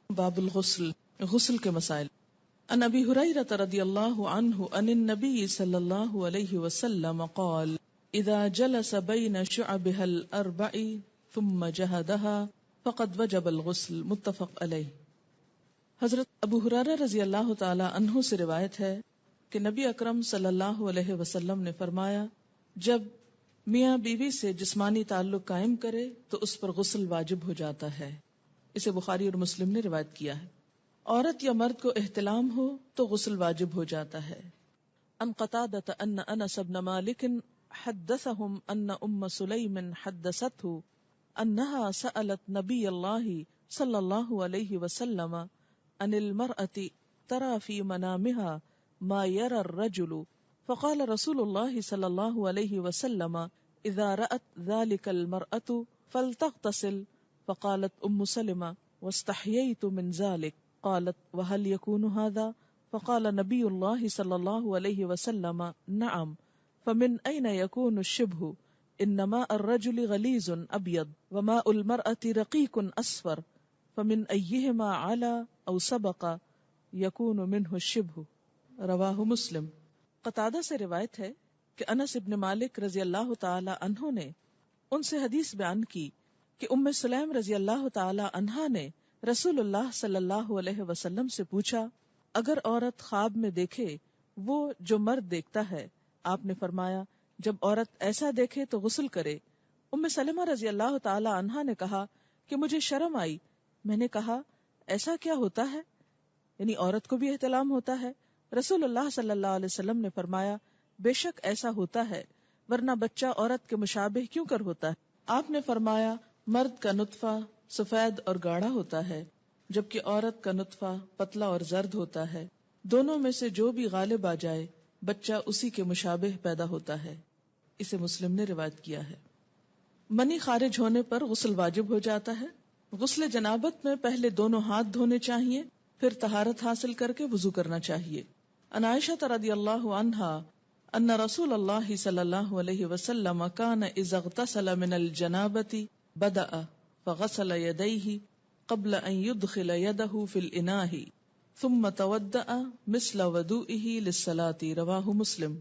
باب الغسل، غسل کے مسائل۔ عن ابی ہریرہ رضی اللہ عنہ عن النبی صلی اللہ علیہ وسلم قال اذا جلس بین شعبها الاربع ثم جہدها فقد وجب الغسل، متفق علیہ۔ حضرت ابو ہریرہ رضی اللہ تعالی عنہ سے روایت ہے کہ نبی اکرم صلی اللہ علیہ وسلم نے فرمایا، جب میاں بیوی سے جسمانی تعلق قائم کرے تو اس پر غسل واجب ہو جاتا ہے۔ اسے بخاری اور مسلم نے روایت کیا ہے۔ عورت یا مرد کو احتلام ہو تو غسل واجب ہو جاتا ہے۔ ان قتادہ ان انس بن مالک حدثهم ان ام سلیم حدثته انها سألت نبی اللہ صلی اللہ علیہ وسلم عن المرأة ترى في منامها ما يرى الرجل فقال رسول الله صلی اللہ علیہ وسلم اذا رأت ذلك المرأة فلتغتسل، فقالت ام سلمہ واستحييت من ذلك، قالت وهل يكون هذا؟ فقال نبي الله صلى الله عليه وسلم نعم، فمن أين يكون الشبه؟ إنما الرجل غليظ أبيض وماء المرأة رقيق أصفر، فمن أيهما على أو سبق يكون منه الشبه، رواہ مسلم۔ قتادہ سے روایت ہے کہ انس ابن مالک رضی اللہ تعالی عنہ نے ان سے حدیث بیان کی کہ ام سلیم رضی اللہ تعالی عنہا نے رسول اللہ صلی اللہ علیہ وسلم سے پوچھا، اگر عورت خواب میں دیکھے وہ جو مرد دیکھتا ہے، آپ نے فرمایا جب عورت ایسا دیکھے تو غسل کرے۔ ام سلمہ رضی اللہ تعالی عنہا نے کہا کہ مجھے شرم آئی، میں نے کہا ایسا کیا ہوتا ہے؟ یعنی عورت کو بھی احتلام ہوتا ہے؟ رسول اللہ صلی اللہ علیہ وسلم نے فرمایا بے شک ایسا ہوتا ہے، ورنہ بچہ عورت کے مشابہ کیوں کر ہوتا ہے؟ آپ نے فرمایا مرد کا نطفہ سفید اور گاڑھا ہوتا ہے، جبکہ عورت کا نطفہ پتلا اور زرد ہوتا ہے، دونوں میں سے جو بھی غالب آ جائے بچہ اسی کے مشابہ پیدا ہوتا ہے۔ اسے مسلم نے روایت کیا ہے۔ منی خارج ہونے پر غسل واجب ہو جاتا ہے۔ غسل جنابت میں پہلے دونوں ہاتھ دھونے چاہیے، پھر طہارت حاصل کر کے وضو کرنا چاہیے۔ عن عائشہ رضی اللہ عنہا ان رسول اللہ صلی اللہ علیہ وسلم کان اذا اغتسل من الجنابۃ بدأ فغسل يديه قبل ان يدخل يده في الاناء ثم تودأ مثل وضوئه للصلاة، رواہ مسلم۔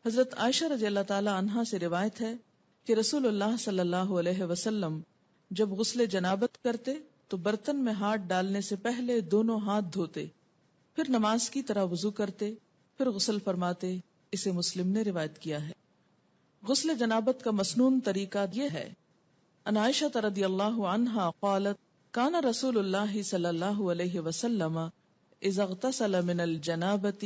حضرت عائشہ رضی اللہ تعالی عنہا سے روایت ہے کہ رسول اللہ صلی اللہ علیہ وسلم جب غسل جنابت کرتے تو برتن میں ہاتھ ڈالنے سے پہلے دونوں ہاتھ دھوتے، پھر نماز کی طرح وضو کرتے، پھر غسل فرماتے۔ اسے مسلم نے روایت کیا ہے۔ غسل جنابت کا مسنون طریقہ یہ ہے۔ عن عائشہ رضی اللہ عنہا قالت کان رسول اللہ صلی اللہ علیہ وسلم اذا اغتسل من الجنابۃ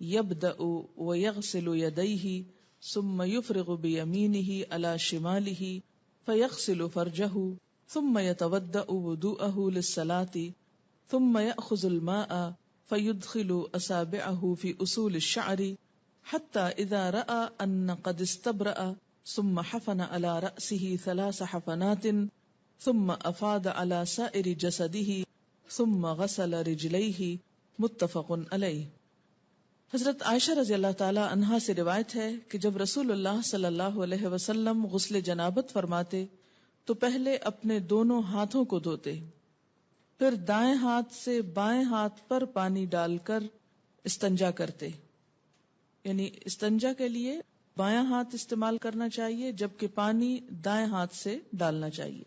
یبدأ ویغسل یدیہ ثم یفرغ بیمینہ علی شمالہ فیغسل فرجہ ثم یتودأ وضوءہ للصلاة ثم یأخذ الماء فیدخل اصابعہ فی اصول الشعر حتى اذا رأى ان قد استبرأ ثم حفن على رأسه 3 حفنات ثم افاض على سائر جسده ثم غسل رجليه، متفق علیہ۔ حضرت عائشہ رضی اللہ تعالی عنہا سے روایت ہے کہ جب رسول اللہ صلی اللہ علیہ وسلم غسل جنابت فرماتے تو پہلے اپنے دونوں ہاتھوں کو دھوتے، پھر دائیں ہاتھ سے بائیں ہاتھ پر پانی ڈال کر استنجا کرتے، یعنی استنجا کے لیے بایاں ہاتھ استعمال کرنا چاہیے جبکہ پانی دائیں ہاتھ سے ڈالنا چاہیے،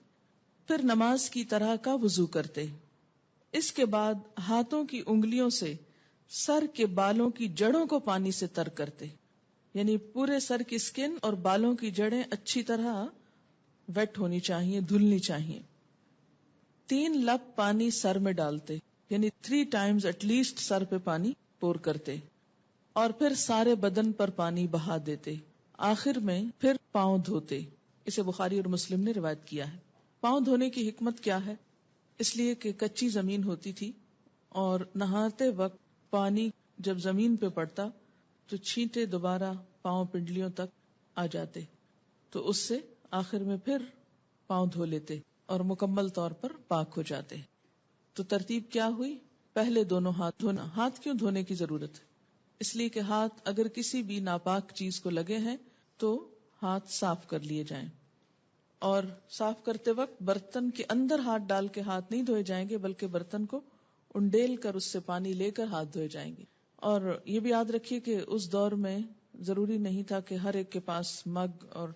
پھر نماز کی طرح کا وضو کرتے۔ اس کے بعد ہاتھوں کی انگلیوں سے سر کے بالوں کی جڑوں کو پانی سے تر کرتے، یعنی پورے سر کی سکن اور بالوں کی جڑیں اچھی طرح ویٹ ہونی چاہیے، دھلنی چاہیے۔ 3 لپ پانی سر میں ڈالتے، یعنی 3 times ایٹ لیسٹ سر پہ پانی پور کرتے، اور پھر سارے بدن پر پانی بہا دیتے، آخر میں پھر پاؤں دھوتے۔ اسے بخاری اور مسلم نے روایت کیا ہے۔ پاؤں دھونے کی حکمت کیا ہے؟ اس لیے کہ کچی زمین ہوتی تھی اور نہاتے وقت پانی جب زمین پہ پڑتا تو چھینٹے دوبارہ پاؤں پنڈلیوں تک آ جاتے، تو اس سے آخر میں پھر پاؤں دھو لیتے اور مکمل طور پر پاک ہو جاتے۔ تو ترتیب کیا ہوئی؟ پہلے دونوں ہاتھ دھونا۔ ہاتھ کیوں دھونے کی ضرورت ہے؟ اس لیے کہ ہاتھ اگر کسی بھی ناپاک چیز کو لگے ہیں تو ہاتھ صاف کر لیے جائیں، اور صاف کرتے وقت برتن کے اندر ہاتھ ڈال کے ہاتھ نہیں دھوئے جائیں گے بلکہ برتن کو انڈیل کر اس سے پانی لے کر ہاتھ دھوئے جائیں گے. اور یہ بھی یاد رکھیے کہ اس دور میں ضروری نہیں تھا کہ ہر ایک کے پاس مگ اور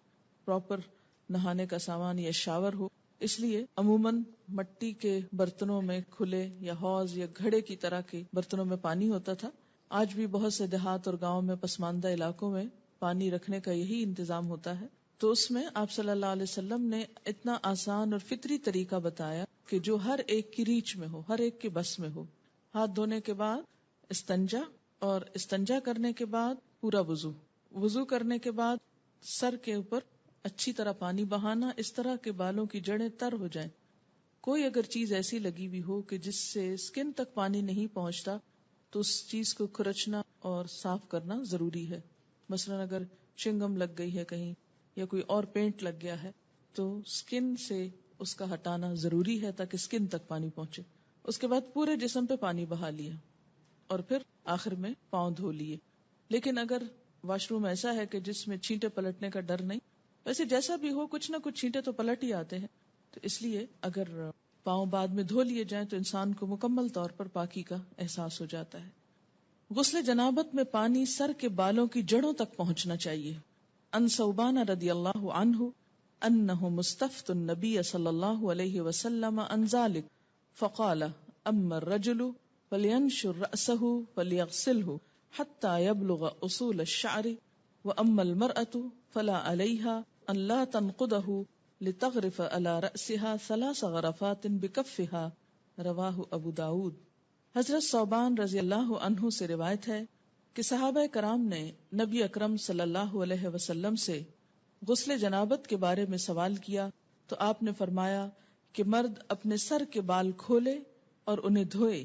پراپر نہانے کا سامان یا شاور ہو، اس لیے عموماً مٹی کے برتنوں میں کھلے یا حوض یا گھڑے کی طرح کے برتنوں میں پانی ہوتا تھا. آج بھی بہت سے دیہات اور گاؤں میں پسماندہ علاقوں میں پانی رکھنے کا یہی انتظام ہوتا ہے. تو اس میں آپ صلی اللہ علیہ وسلم نے اتنا آسان اور فطری طریقہ بتایا کہ جو ہر ایک کی ریچ میں ہو، ہر ایک کے بس میں ہو. ہاتھ دھونے کے بعد استنجا، اور استنجا کرنے کے بعد پورا وضو کرنے کے بعد سر کے اوپر اچھی طرح پانی بہانا، اس طرح کے بالوں کی جڑیں تر ہو جائیں. کوئی اگر چیز ایسی لگی ہوئی ہو کہ جس سے سکن تک پانی نہیں پہنچتا تو اس چیز کو کھرچنا اور صاف کرنا ضروری ہے. مثلا اگر چنگم لگ گئی ہے کہیں یا کوئی اور پینٹ لگ گیا ہے تو سکن سے اس کا ہٹانا ضروری ہے تاکہ سکن تک پانی پہنچے. اس کے بعد پورے جسم پہ پانی بہا لیا اور پھر آخر میں پاؤں دھو لیے. لیکن اگر واش روم ایسا ہے کہ جس میں چھینٹے پلٹنے کا ڈر نہیں، ویسے جیسا بھی ہو کچھ نہ کچھ چھینٹے تو پلٹ ہی آتے ہیں، تو اس لیے اگر پاؤں بعد میں دھو لیے جائیں تو انسان کو مکمل طور پر پاکی کا احساس ہو جاتا ہے. غسل جنابت میں پانی سر کے بالوں کی جڑوں تک پہنچنا چاہیے. ان ثوبان رضی اللہ عنہ انہ مستفت النبی صلی اللہ علیہ وسلم عن ذلک فقال اما الرجل فلینشر رأسه فلیغسلہ حتی یبلغ اصول الشعر واما المرأة فلا علیها ان لا تنقضہ لتغرف على رأسها 3 غرفات بکفها. رواہ ابو داود. حضرت ثوبان رضی اللہ عنہ سے روایت ہے کہ صحابہ کرام نے نبی اکرم صلی اللہ علیہ وسلم سے غسل جنابت کے بارے میں سوال کیا تو آپ نے فرمایا کہ مرد اپنے سر کے بال کھولے اور انہیں دھوئے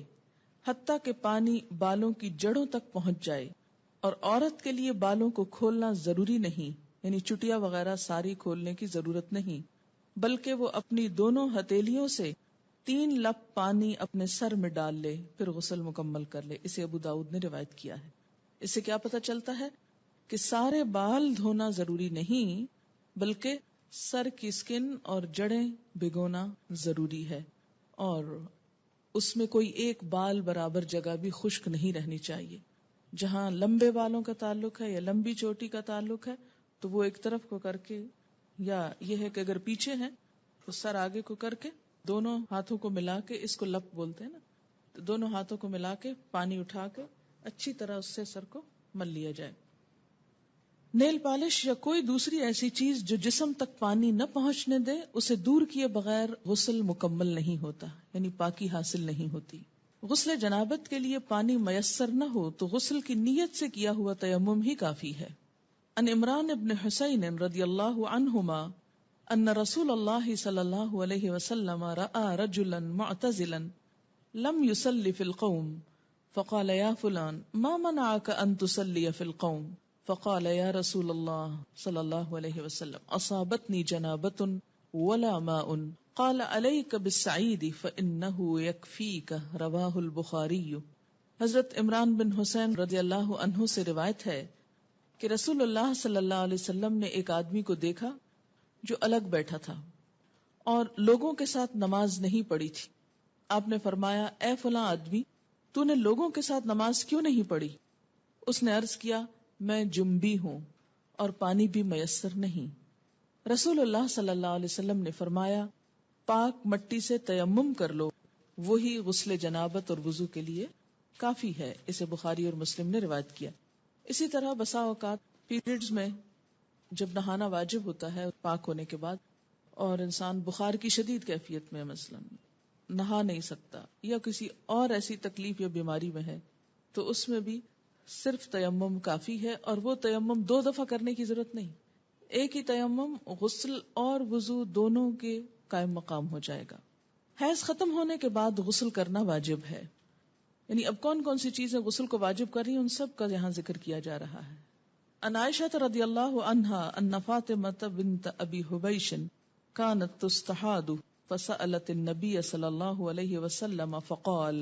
حتیٰ کہ پانی بالوں کی جڑوں تک پہنچ جائے، اور عورت کے لیے بالوں کو کھولنا ضروری نہیں، یعنی چٹیا وغیرہ ساری کھولنے کی ضرورت نہیں، بلکہ وہ اپنی دونوں ہتھیلیوں سے 3 لپ پانی اپنے سر میں ڈال لے پھر غسل مکمل کر لے. اسے ابو داؤد نے روایت کیا ہے. اس سے کیا پتہ چلتا ہے کہ سارے بال دھونا ضروری نہیں بلکہ سر کی سکن اور جڑیں بھگونا ضروری ہے، اور اس میں کوئی ایک بال برابر جگہ بھی خشک نہیں رہنی چاہیے. جہاں لمبے بالوں کا تعلق ہے یا لمبی چوٹی کا تعلق ہے تو وہ ایک طرف کو کر کے، یا یہ ہے کہ اگر پیچھے ہیں تو سر آگے کو کر کے دونوں ہاتھوں کو ملا کے، اس کو لپ بولتے ہیں نا، تو دونوں ہاتھوں کو ملا کے پانی اٹھا کے اچھی طرح اس سے سر کو مل لیا جائے. نیل پالش یا کوئی دوسری ایسی چیز جو جسم تک پانی نہ پہنچنے دے اسے دور کیے بغیر غسل مکمل نہیں ہوتا، یعنی پاکی حاصل نہیں ہوتی. غسل جنابت کے لیے پانی میسر نہ ہو تو غسل کی نیت سے کیا ہوا تیمم ہی کافی ہے. ان عمران ابن حسین رضی اللہ عنہما ان رسول اللہ صلی اللہ علیہ وسلم رأى رجلا معتزلا لم يصلي في القوم فقال يا فلان ما منعك ان تصلي في القوم فقال يا رسول الله صلی اللہ علیہ وسلم اصابتنی جنابۃ ولا ماء قال عليك بالسعید فانه يكفيك. رواہ البخاری. حضرت عمران بن حسین رضی اللہ عنہ سے روایت ہے کہ رسول اللہ صلی اللہ علیہ وسلم نے ایک آدمی کو دیکھا جو الگ بیٹھا تھا اور لوگوں کے ساتھ نماز نہیں پڑھی تھی. آپ نے فرمایا اے فلاں آدمی تو نے لوگوں کے ساتھ نماز کیوں نہیں پڑھی؟ اس نے عرض کیا میں جنبی ہوں اور پانی بھی میسر نہیں. رسول اللہ صلی اللہ علیہ وسلم نے فرمایا پاک مٹی سے تیمم کر لو، وہی غسل جنابت اور وضو کے لیے کافی ہے. اسے بخاری اور مسلم نے روایت کیا. اسی طرح بسا اوقات پیریڈز میں جب نہانا واجب ہوتا ہے پاک ہونے کے بعد، اور انسان بخار کی شدید کیفیت میں مثلا نہا نہیں سکتا یا کسی اور ایسی تکلیف یا بیماری میں ہے، تو اس میں بھی صرف تیمم کافی ہے، اور وہ تیمم 2 دفعہ کرنے کی ضرورت نہیں. ایک ہی تیمم غسل اور وضو دونوں کے قائم مقام ہو جائے گا. حیض ختم ہونے کے بعد غسل کرنا واجب ہے، یعنی اب کون کون سی چیزیں غسل کو واجب کر رہی ہیں ان سب کا یہاں ذکر کیا جا رہا ہے. ان عائشہ رضی اللہ عنہا ان فاطمہ بنت ابی حبیش كانت تستحاض فسألت النبی صلی اللہ علیہ وسلم فقال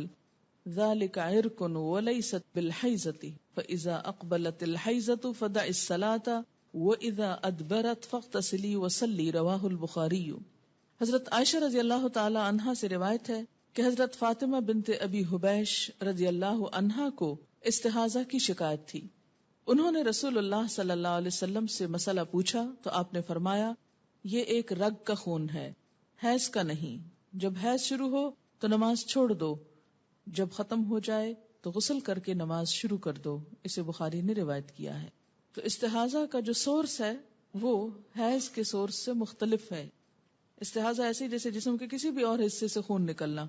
ذلك عرق وليست بالحیضة فإذا اقبلت الحیضة فدع الصلاة وإذا ادبرت فاغتسلی وصلی. رواہ البخاری. حضرت عائشہ رضی اللہ تعالی عنہا سے روایت ہے کہ حضرت فاطمہ بنت ابی حبیش رضی اللہ عنہا کو استحاضہ کی شکایت تھی. انہوں نے رسول اللہ صلی اللہ علیہ وسلم سے مسئلہ پوچھا تو آپ نے فرمایا یہ ایک رگ کا خون ہے، حیض کا نہیں. جب حیض شروع ہو تو نماز چھوڑ دو، جب ختم ہو جائے تو غسل کر کے نماز شروع کر دو. اسے بخاری نے روایت کیا ہے. تو استحاضہ کا جو سورس ہے وہ حیض کے سورس سے مختلف ہے. استحاضہ ایسے جیسے جسم کے کسی بھی اور حصے سے خون نکلنا.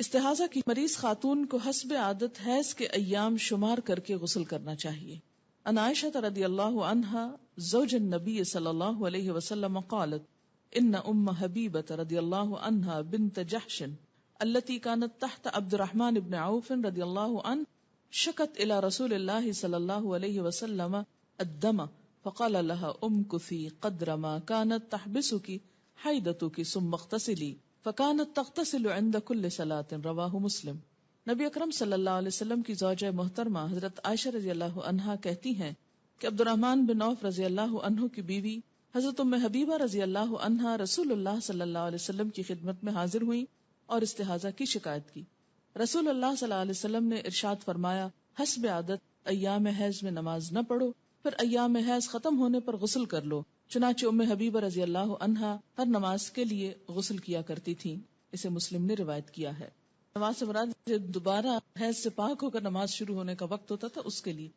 استحاضہ کی مریض خاتون کو حسب عادت حیض کے ایام شمار کر کے غسل کرنا چاہیے. ان عائشہ رضی اللہ عنہا زوج النبی صلی اللہ علیہ وسلم قالت ان ام حبیبۃ رضی اللہ عنہا بنت جحش التي كانت تحت عبد الرحمن بن عوف رضی اللہ عنہ شکت الى رسول اللہ صلی اللہ علیہ وسلم الدم فقال لها امكثي قدر ما كانت تحبسك حیدتك ثم اغتسلی فكانت تغتسل عند كل صلاة. رواہ مسلم. نبی اکرم صلی اللہ علیہ وسلم کی زوجہ محترمہ حضرت عائشہ رضی اللہ عنہا کہتی ہیں کہ عبد الرحمن بن عوف رضی اللہ عنہ کی بیوی حضرت ام حبیبہ رضی اللہ عنہا رسول اللہ صلی اللہ علیہ وسلم کی خدمت میں حاضر ہوئی اور استحاضہ کی شکایت کی. رسول اللہ صلی اللہ علیہ وسلم نے ارشاد فرمایا حسب عادت ایام حیض میں نماز نہ پڑھو، پھر ایام حیض ختم ہونے پر غسل کر لو. چنانچہ ام حبیبہ رضی اللہ عنہا ہر نماز کے لیے غسل کیا کرتی تھیں. اسے مسلم نے روایت کیا ہے. نماز سے مراد دوبارہ حیض سے پاک ہو کر نماز شروع ہونے کا وقت ہوتا تھا اس کے لیے.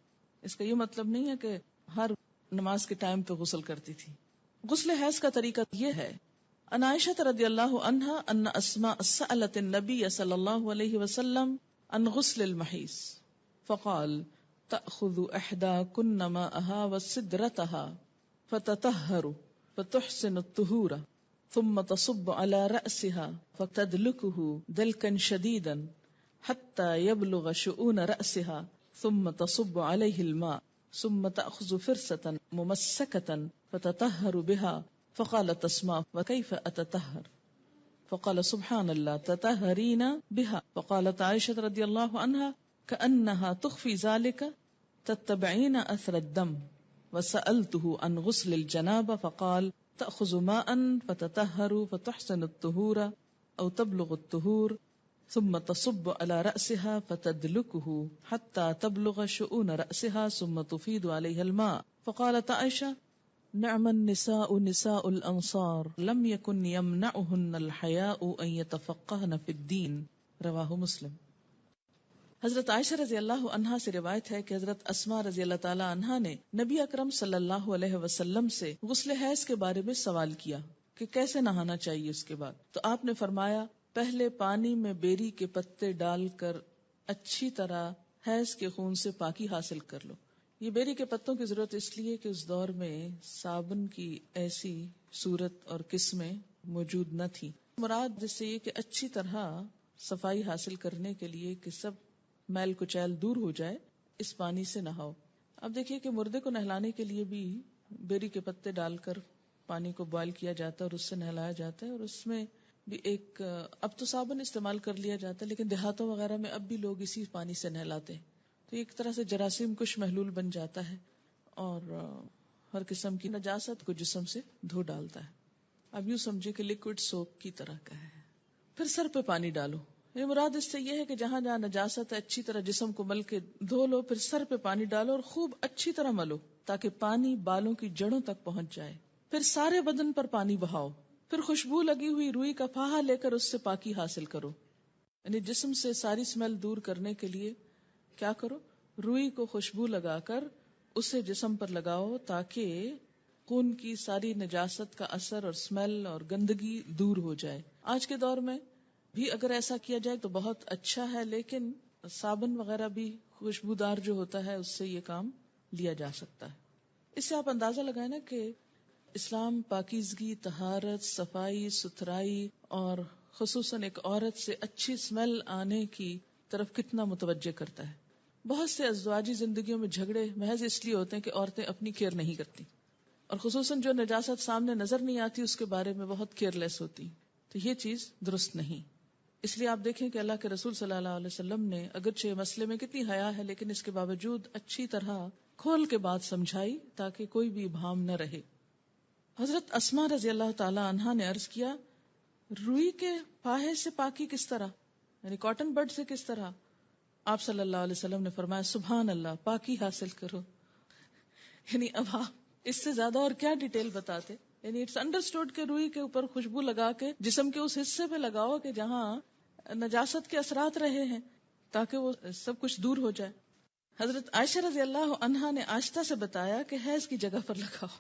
اس کا یہ مطلب نہیں ہے کہ ہر نماز کے ٹائم پہ غسل کرتی تھی. غسل حیض کا طریقہ یہ ہے. ان عائشہ رضی اللہ عنہا ان اسماء سألت النبی صلی اللہ علیہ وسلم عن غسل المحیض فقال تأخذ احداکن ماءها وسدرتها فتطهر فتحسن الطهور ثم تصب على رأسها فتدلكه دلكا شديدا حتى يبلغ شؤون رأسها ثم تصب عليه الماء ثم تأخذ فرصة ممسكة فتطهر بها. فقالت اسماء وكيف أتطهر؟ فقال سبحان الله تطهرين بها. فقالت عائشة رضي الله عنها كأنها تخفي ذلك تتبعين أثر الدم. وسألته عن غسل الجنابة فقال تأخذ ماء فتطهر فتحسن الطهور أو تبلغ الطهور ثم تصب على رأسها فتدلكه حتى تبلغ شؤون رأسها ثم تفيض عليها الماء. فقالت عائشة نعم النساء نساء الأنصار لم يكن يمنعهن الحياء أن يتفقهن في الدين. رواہ مسلم. حضرت عائشہ رضی اللہ عنہا سے روایت ہے کہ حضرت اسماء رضی اللہ تعالی عنہا نے نبی اکرم صلی اللہ علیہ وسلم سے غسل حیض کے بارے میں سوال کیا کہ کیسے نہانا چاہیے اس کے بعد. تو آپ نے فرمایا پہلے پانی میں بیری کے پتے ڈال کر اچھی طرح حیض کے خون سے پاکی حاصل کر لو. یہ بیری کے پتوں کی ضرورت اس لیے کہ اس دور میں صابن کی ایسی صورت اور قسمیں موجود نہ تھی. مراد جس سے یہ کہ اچھی طرح صفائی حاصل کرنے کے لیے کہ سب میل کچیل دور ہو جائے اس پانی سے نہاؤ. اب دیکھیے کہ مردے کو نہلانے کے لیے بھی بیری کے پتے ڈال کر پانی کو بوائل کیا جاتا ہے اور اس سے نہلایا جاتا ہے. اور اس میں بھی ایک اب تو صابن استعمال کر لیا جاتا ہے لیکن دیہاتوں وغیرہ میں اب بھی لوگ اسی پانی سے نہلاتے ہیں. تو ایک طرح سے جراثیم کش محلول بن جاتا ہے اور ہر قسم کی نجاست کو جسم سے دھو ڈالتا ہے. اب یوں سمجھے کہ لیکوڈ سوپ کی طرح کا ہے. پھر سر پہ پانی ڈالو. یہ مراد اس سے یہ ہے کہ جہاں جہاں نجاست ہے اچھی طرح جسم کو مل کے دھو لو. پھر سر پہ پانی ڈالو اور خوب اچھی طرح ملو تاکہ پانی بالوں کی جڑوں تک پہنچ جائے. پھر سارے بدن پر پانی بہاؤ. پھر خوشبو لگی ہوئی روئی کا پھاہا لے کر اس سے پاکی حاصل کرو. یعنی جسم سے ساری اسمیل دور کرنے کے لیے کیا کرو؟ روئی کو خوشبو لگا کر اسے جسم پر لگاؤ تاکہ خون کی ساری نجاست کا اثر اور اسمیل اور گندگی دور ہو جائے. آج کے دور میں بھی اگر ایسا کیا جائے تو بہت اچھا ہے، لیکن صابن وغیرہ بھی خوشبودار جو ہوتا ہے اس سے یہ کام لیا جا سکتا ہے. اس سے آپ اندازہ لگائیں نا کہ اسلام پاکیزگی، طہارت، صفائی ستھرائی اور خصوصاً ایک عورت سے اچھی اسمیل آنے کی طرف کتنا متوجہ کرتا ہے. بہت سے ازدواجی زندگیوں میں جھگڑے محض اس لیے ہوتے ہیں کہ عورتیں اپنی کیئر نہیں کرتی اور خصوصاً جو نجاست سامنے نظر نہیں آتی اس کے بارے میں بہت کیئر لیس ہوتی. تو یہ چیز درست نہیں. اس لیے آپ دیکھیں کہ اللہ کے رسول صلی اللہ علیہ وسلم نے اگرچہ مسئلے میں کتنی حیا ہے لیکن اس کے باوجود اچھی طرح کھول کے بات سمجھائی تاکہ کوئی بھی ابہام نہ رہے. حضرت اسماء رضی اللہ تعالی عنہا نے عرض کیا روئی کے پاہے سے پاکی کس طرح؟ یعنی کاٹن بڈ سے کس طرح؟ آپ صلی اللہ علیہ وسلم نے فرمایا سبحان اللہ، پاکی حاصل کرو. یعنی اب آپ اس سے زیادہ اور کیا ڈیٹیل بتاتے. یعنی اٹس انڈرسٹوڈ کہ روئی کے اوپر خوشبو لگا کے جسم کے اس حصے پہ لگاؤ کہ جہاں نجاست کے اثرات رہے ہیں تاکہ وہ سب کچھ دور ہو جائے. حضرت عائشہ رضی اللہ عنہا نے آشتا سے بتایا کہ حیض کی جگہ پر لگاؤ.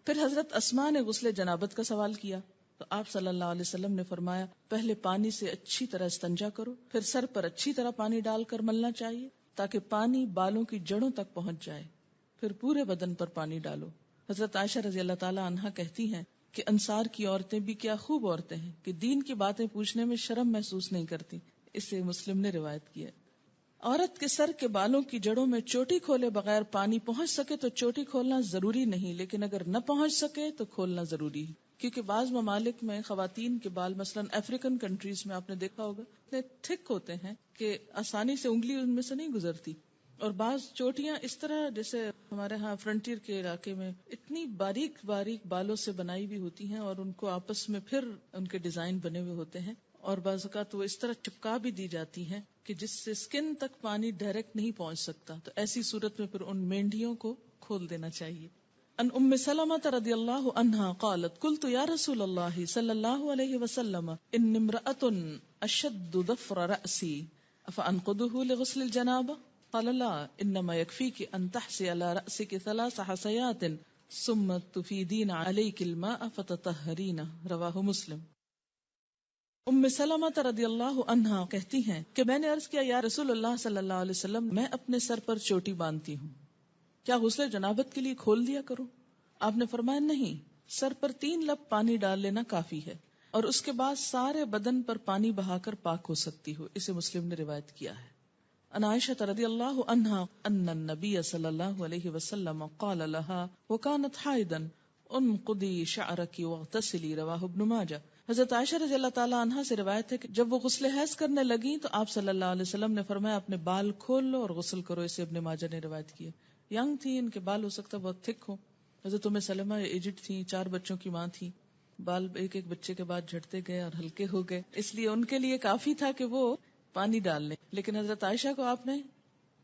پھر حضرت اسماء نے غسل جنابت کا سوال کیا تو آپ صلی اللہ علیہ وسلم نے فرمایا پہلے پانی سے اچھی طرح استنجا کرو، پھر سر پر اچھی طرح پانی ڈال کر ملنا چاہیے تاکہ پانی بالوں کی جڑوں تک پہنچ جائے، پھر پورے بدن پر پانی ڈالو. حضرت عائشہ رضی اللہ تعالی عنہا کہتی ہیں کہ انصار کی عورتیں بھی کیا خوب عورتیں ہیں کہ دین کی باتیں پوچھنے میں شرم محسوس نہیں کرتی. اسے مسلم نے روایت کیا. عورت کے سر کے بالوں کی جڑوں میں چوٹی کھولے بغیر پانی پہنچ سکے تو چوٹی کھولنا ضروری نہیں، لیکن اگر نہ پہنچ سکے تو کھولنا ضروری ہے، کیونکہ بعض ممالک میں خواتین کے بال مثلا افریقن کنٹریز میں آپ نے دیکھا ہوگا اتنے تھک ہوتے ہیں کہ آسانی سے انگلی ان میں سے نہیں گزرتی، اور بعض چوٹیاں اس طرح جیسے ہمارے ہاں فرنٹیئر کے علاقے میں اتنی باریک باریک بالوں سے بنائی بھی ہوتی ہیں اور ان کو آپس میں پھر ان کے ڈیزائن بنے ہوئے ہوتے ہیں، اور بعض اوقات وہ اس طرح چپکا بھی دی جاتی ہیں کہ جس سے سکن تک پانی ڈائریکٹ نہیں پہنچ سکتا. تو ایسی صورت میں پھر ان مینڈیوں کو کھول دینا چاہیے. ان ام سلمہ رضی اللہ عنہا قالت قلت یا رسول اللہ صلی اللہ علیہ وسلم ان امرأة اشد ضفر رأسی افانقضه لغسل الجنابہ قال لا انما يكفيك ان تحسي على رأسك 3 حسيات ثم تفيدين عليك الماء فتطهرين رواہ مسلم. ام سلمہ رضی اللہ عنہا کہتی ہیں کہ میں نے عرض کیا یا رسول اللہ صلی اللہ علیہ وسلم میں اپنے سر پر چوٹی باندھتی ہوں، کیا غسل جنابت کے لیے کھول دیا کروں؟ آپ نے فرمایا نہیں، سر پر 3 لب پانی ڈال لینا کافی ہے اور اس کے بعد سارے بدن پر پانی بہا کر پاک ہو سکتی ہو. اسے مسلم نے روایت کیا ہے. ان عائشہ رضی اللہ عنہا ان النبی صلی اللہ علیہ وسلم قال لها وكانت حائضا انقضی شعرکی واغتسلی رواہ ابن ماجہ. حضرت عائشہ رضی اللہ تعالی عنہا سے روایت ہے کہ جب وہ غسل حیض کرنے لگیں تو آپ صلی اللہ علیہ وسلم نے فرمایا اپنے بال کھول لو اور غسل کرو. اسے ابن ماجہ نے روایت کیا. ینگ تھی، ان کے بال ہو سکتا بہت تھک ہو. حضرت ام سلمہ ایجڈ تھی، 4 بچوں کی ماں تھی، بال ایک ایک بچے کے بعد جھڑتے گئے اور ہلکے ہو گئے، اس لیے ان کے لیے کافی تھا کہ وہ پانی ڈال لیں. لیکن حضرت عائشہ کو آپ نے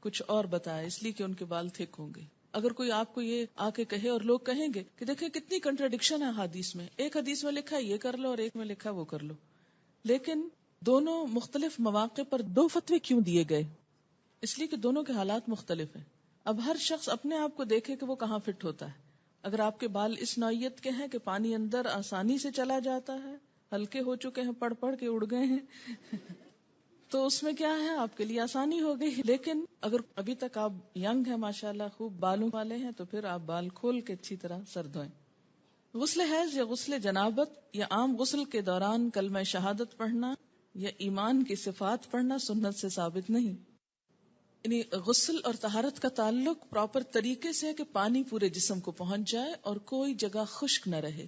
کچھ اور بتایا اس لیے کہ ان کے بال تھک ہوں گے. اگر کوئی آپ کو یہ آ کے کہے اور لوگ کہیں گے کہ دیکھیں کتنی کنٹراڈکشن ہے حدیث میں، ایک حدیث میں لکھا یہ کر لو اور ایک میں لکھا وہ کر لو، لیکن دونوں مختلف مواقع پر 2 فتوے کیوں دیے گئے؟ اس لیے کہ دونوں کے حالات مختلف ہیں. اب ہر شخص اپنے آپ کو دیکھے کہ وہ کہاں فٹ ہوتا ہے. اگر آپ کے بال اس نوعیت کے ہیں کہ پانی اندر آسانی سے چلا جاتا ہے، ہلکے ہو چکے ہیں، پڑھ پڑھ کے اڑ گئے ہیں تو اس میں کیا ہے، آپ کے لیے آسانی ہو گئی. لیکن اگر ابھی تک آپ ینگ ہیں، ماشاءاللہ خوب بالوں والے ہیں، تو پھر آپ بال کھول کے اچھی طرح سر دھوئیں. غسل حیض یا غسل جنابت یا عام غسل کے دوران کلمہ شہادت پڑھنا یا ایمان کی صفات پڑھنا سنت سے ثابت نہیں. یعنی غسل اور طہارت کا تعلق پراپر طریقے سے ہے کہ پانی پورے جسم کو پہنچ جائے اور کوئی جگہ خشک نہ رہے.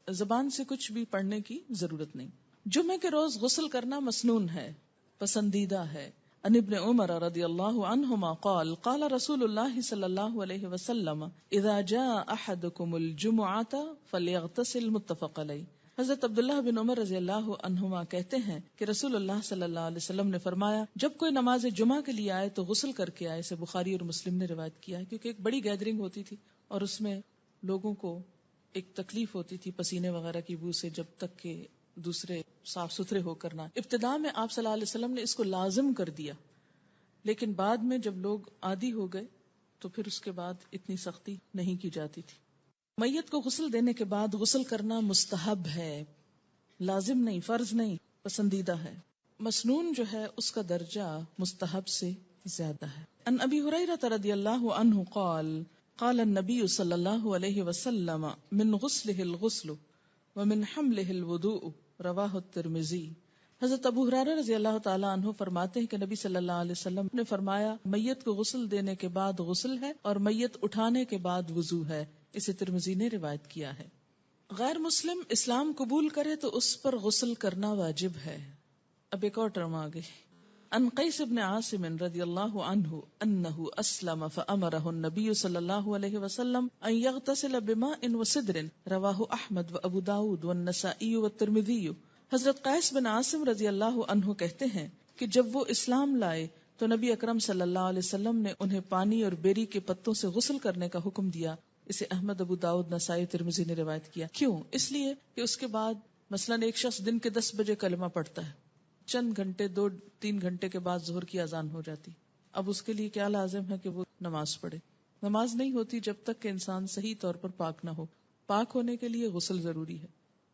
زبان سے کچھ بھی پڑھنے کی ضرورت نہیں. جمعے کے روز غسل کرنا مسنون ہے، پسندیدہ ہے. ان ابن عمر رضی اللہ عنہما قال قال رسول اللہ صلی اللہ علیہ وسلم اذا جاء احدکم الجمعة فلیغتسل متفق علیہ. حضرت عبداللہ بن عمر رضی اللہ عنہما کہتے ہیں کہ رسول اللہ صلی اللہ علیہ وسلم نے فرمایا جب کوئی نماز جمعہ کے لیے آئے تو غسل کر کے آئے. اسے بخاری اور مسلم نے روایت کیا ہے کیونکہ ایک بڑی گیدرنگ ہوتی تھی اور اس میں لوگوں کو ایک تکلیف ہوتی تھی پسینے وغیرہ کی بو سے جب تک کہ دوسرے صاف ستھرے ہو کرنا. ابتداء میں آپ صلی اللہ علیہ وسلم نے اس کو لازم کر دیا، لیکن بعد میں جب لوگ عادی ہو گئے تو پھر اس کے بعد اتنی سختی نہیں کی جاتی تھی. میت کو غسل دینے کے بعد غسل کرنا مستحب ہے، لازم نہیں، فرض نہیں، پسندیدہ ہے. مسنون جو ہے اس کا درجہ مستحب سے زیادہ ہے. ان ابی ہریرہ رضی اللہ عنہ قال قال النبی صلی اللہ علیہ وسلم من غسلہ الغسل ومن حملہ الوضوء رواہ الترمذی. حضرت ابو ہریرہ رضی اللہ تعالیٰ عنہ فرماتے ہیں کہ نبی صلی اللہ علیہ وسلم نے فرمایا میت کو غسل دینے کے بعد غسل ہے اور میت اٹھانے کے بعد وضو ہے. اسے ترمذی نے روایت کیا ہے. غیر مسلم اسلام قبول کرے تو اس پر غسل کرنا واجب ہے. اب ایک اور ٹرم آگے. ان قیس بن عاصم رضی اللہ عنہ انہ اسلم فامرہ النبی صلی اللہ علیہ وسلم ان یغتسل بماء وسدر رواہ احمد و ابو داود والنسائی والترمذی. حضرت قیس بن عاصم رضی اللہ عنہ کہتے ہیں کہ جب وہ اسلام لائے تو نبی اکرم صلی اللہ علیہ وسلم نے انہیں پانی اور بیری کے پتوں سے غسل کرنے کا حکم دیا. اسے احمد، ابو داؤد، نسائی، ترمذی نے روایت کیا. کیوں؟ اس لیے کہ اس کے بعد مثلاً ایک شخص دن کے 10 بجے کلمہ پڑھتا ہے، چند گھنٹے 2-3 گھنٹے کے بعد ظہر کی اذان ہو جاتی. اب اس کے لیے کیا لازم ہے کہ وہ نماز پڑھے. نماز نہیں ہوتی جب تک کہ انسان صحیح طور پر پاک نہ ہو. پاک ہونے کے لیے غسل ضروری ہے.